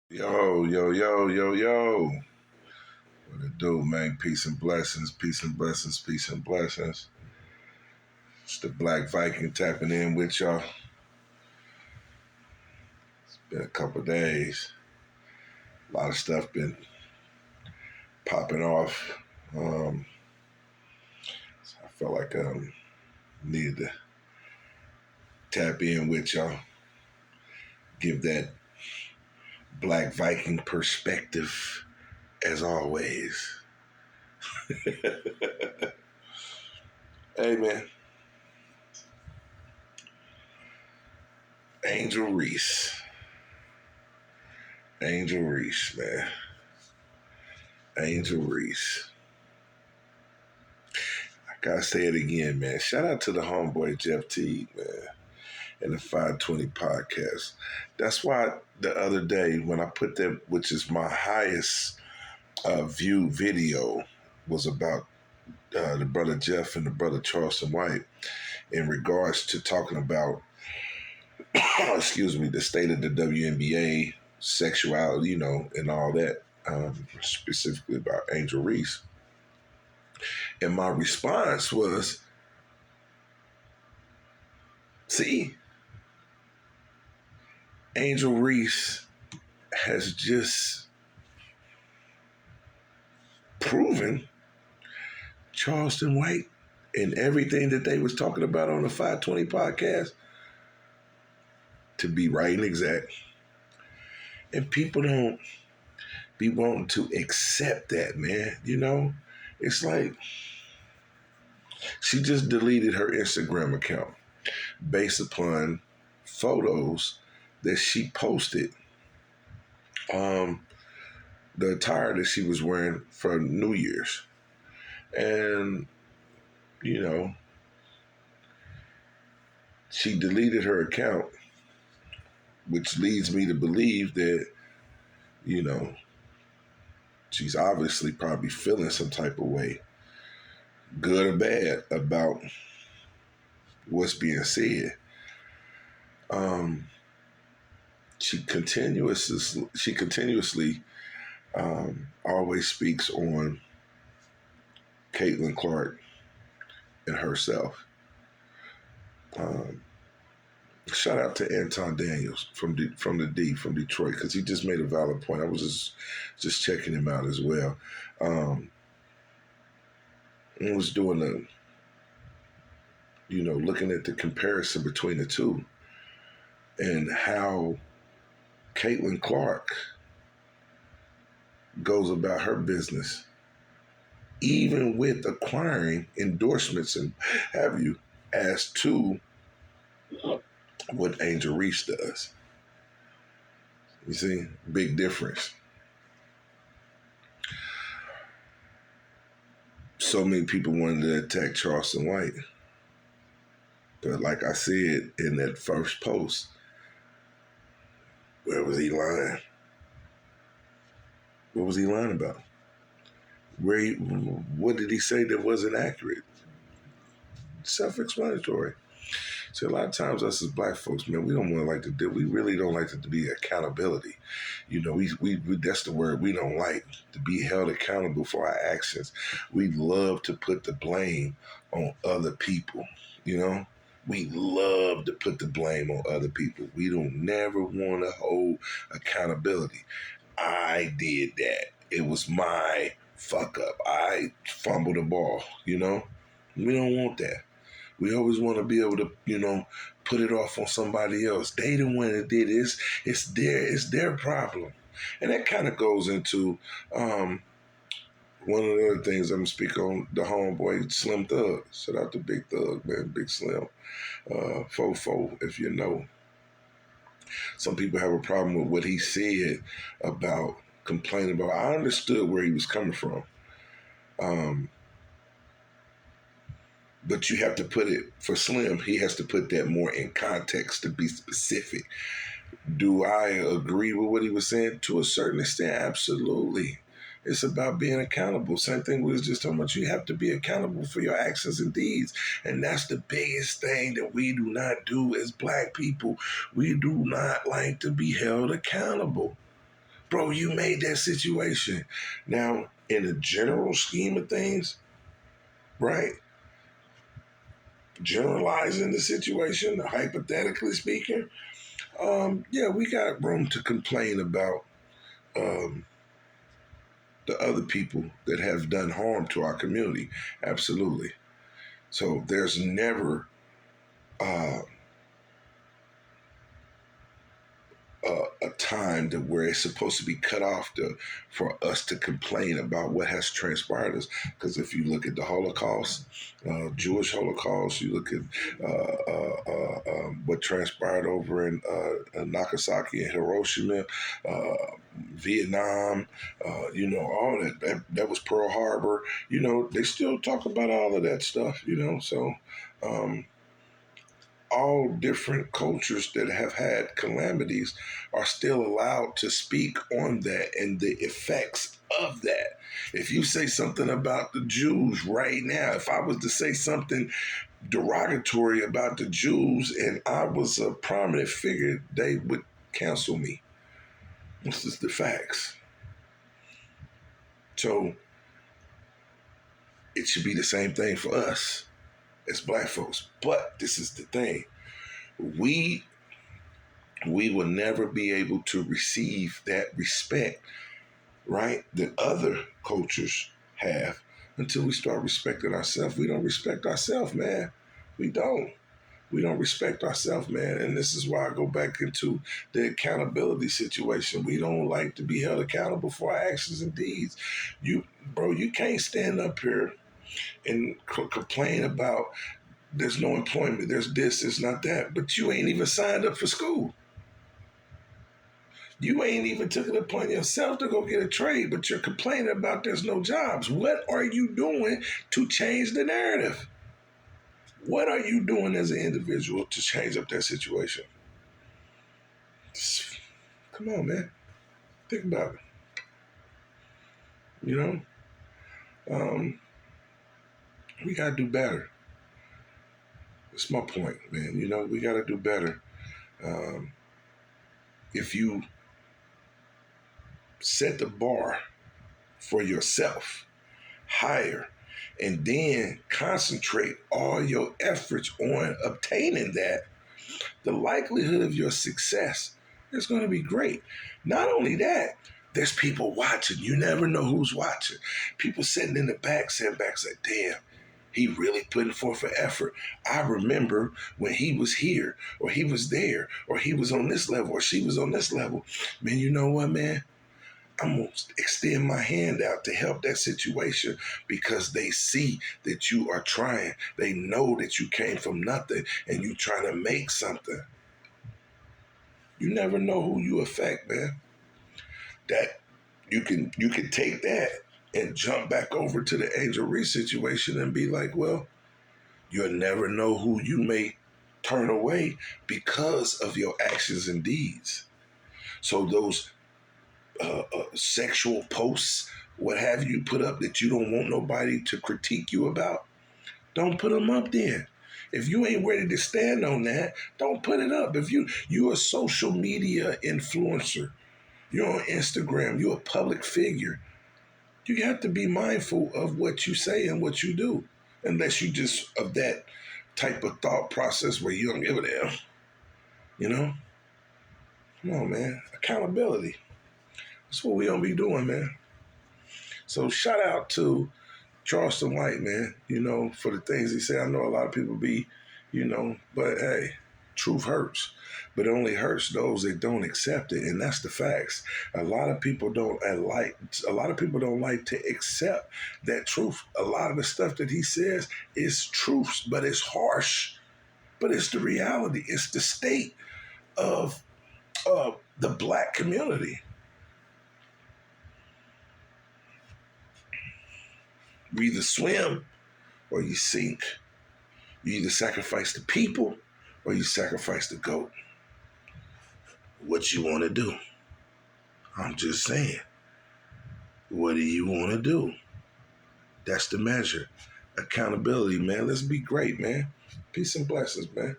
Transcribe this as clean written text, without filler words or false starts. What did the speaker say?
Yo, yo, yo, yo, yo. What it do, man? Peace and blessings, peace and blessings, peace and blessings. It's the Black Viking tapping in with y'all. It's been a couple of days. A lot of stuff been popping off. So I felt like needed to tap in with y'all. Give that Black Viking perspective as always. Hey, man. Angel Reese. Angel Reese, man. Angel Reese. I gotta say it again, man. Shout out to the homeboy Jeff Teague, man, and the 520 podcast. That's why the other day when I put that, which is my highest viewed video, was about the brother Jeff and the brother Charleston White in regards to talking about, excuse me, the state of the WNBA, sexuality, and all that, specifically about Angel Reese. And my response was, see, Angel Reese has just proven Charleston White and everything that they was talking about on the 520 podcast to be right and exact. And people don't be wanting to accept that, man. It's like she just deleted her Instagram account based upon photos that she posted. The attire that she was wearing for New Year's. And, she deleted her account, which leads me to believe that, she's obviously probably feeling some type of way, good or bad, about what's being said. She continuously always speaks on Caitlin Clark and herself. Shout out to Anton Daniels from the D from Detroit, because he just made a valid point. I was just checking him out as well. I was doing looking at the comparison between the two and how Caitlin Clark goes about her business, even with acquiring endorsements and have you, as to what Angel Reese does. You see, big difference. So many people wanted to attack Charleston White. But like I said in that first post, where was he lying? What was he lying about? What did he say that wasn't accurate? Self-explanatory. So a lot of times us as black folks, man, we really don't like to be accountability. We that's the word we don't like, to be held accountable for our actions. We love to put the blame on other people, We love to put the blame on other people. We don't never want to hold accountability. I did that. It was my fuck up. I fumbled the ball, We don't want that. We always want to be able to, put it off on somebody else. They the one that did it. It's their problem. And that kind of goes into one of the other things I'm going to speak on, the homeboy Slim Thug. Shout out to Big Thug, man, Big Slim. Fofo, if you know. Some people have a problem with what he said about complaining about. I understood where he was coming from. But you have to put it, for Slim, he has to put that more in context to be specific. Do I agree with what he was saying? To a certain extent, absolutely. It's about being accountable. Same thing we was just talking about. You have to be accountable for your actions and deeds. And that's the biggest thing that we do not do as black people. We do not like to be held accountable. Bro, you made that situation. Now, in the general scheme of things, right? Generalizing the situation, hypothetically speaking, yeah, we got room to complain about um, the other people that have done harm to our community. Absolutely. So there's never uh, a time that where it's supposed to be cut off for us to complain about what has transpired us. Because if you look at the Holocaust, Jewish Holocaust, you look at what transpired over in Nagasaki and Hiroshima, Vietnam, all that was Pearl Harbor. They still talk about all of that stuff. So. Um, all different cultures that have had calamities are still allowed to speak on that and the effects of that. If you say something about the Jews right now, if I was to say something derogatory about the Jews and I was a prominent figure, they would cancel me. This is the facts. So it should be the same thing for us as black folks. But this is the thing. We will never be able to receive that respect, right, that other cultures have until we start respecting ourselves. We don't respect ourselves, man. We don't. We don't respect ourselves, man. And this is why I go back into the accountability situation. We don't like to be held accountable for our actions and deeds. You can't stand up here and complain about there's no employment, there's this, there's not that, but you ain't even signed up for school. You ain't even took it upon yourself to go get a trade, but you're complaining about there's no jobs. What are you doing to change the narrative? What are you doing as an individual to change up that situation? Come on, man. Think about it. You know? We got to do better. That's my point, man. We got to do better. If you set the bar for yourself higher and then concentrate all your efforts on obtaining that, the likelihood of your success is going to be great. Not only that, there's people watching. You never know who's watching. People sitting in the back, sitting back, say, damn, he really putting forth an effort. I remember when he was here, or he was there, or he was on this level, or she was on this level. Man, you know what, man? I'm going to extend my hand out to help that situation because they see that you are trying. They know that you came from nothing and you trying to make something. You never know who you affect, man. That you can take that and jump back over to the Angel Reese situation and be like, well, you'll never know who you may turn away because of your actions and deeds. So those sexual posts, what have you put up that you don't want nobody to critique you about, don't put them up then. If you ain't ready to stand on that, don't put it up. If you're a social media influencer, you're on Instagram, you're a public figure, you have to be mindful of what you say and what you do, unless you just of that type of thought process where you don't give a damn. Come on, man. Accountability. That's what we don't be doing, man. So shout out to Charleston White, man, for the things he said. I know a lot of people be, but hey, truth hurts. But it only hurts those that don't accept it, and that's the facts. A lot of people don't like to accept that truth. A lot of the stuff that he says is truth, but it's harsh. But it's the reality. It's the state of the black community. You either swim or you sink. You either sacrifice the people or you sacrifice the goat. What you want to do? I'm just saying. What do you want to do? That's the measure. Accountability, man. Let's be great, man. Peace and blessings, man.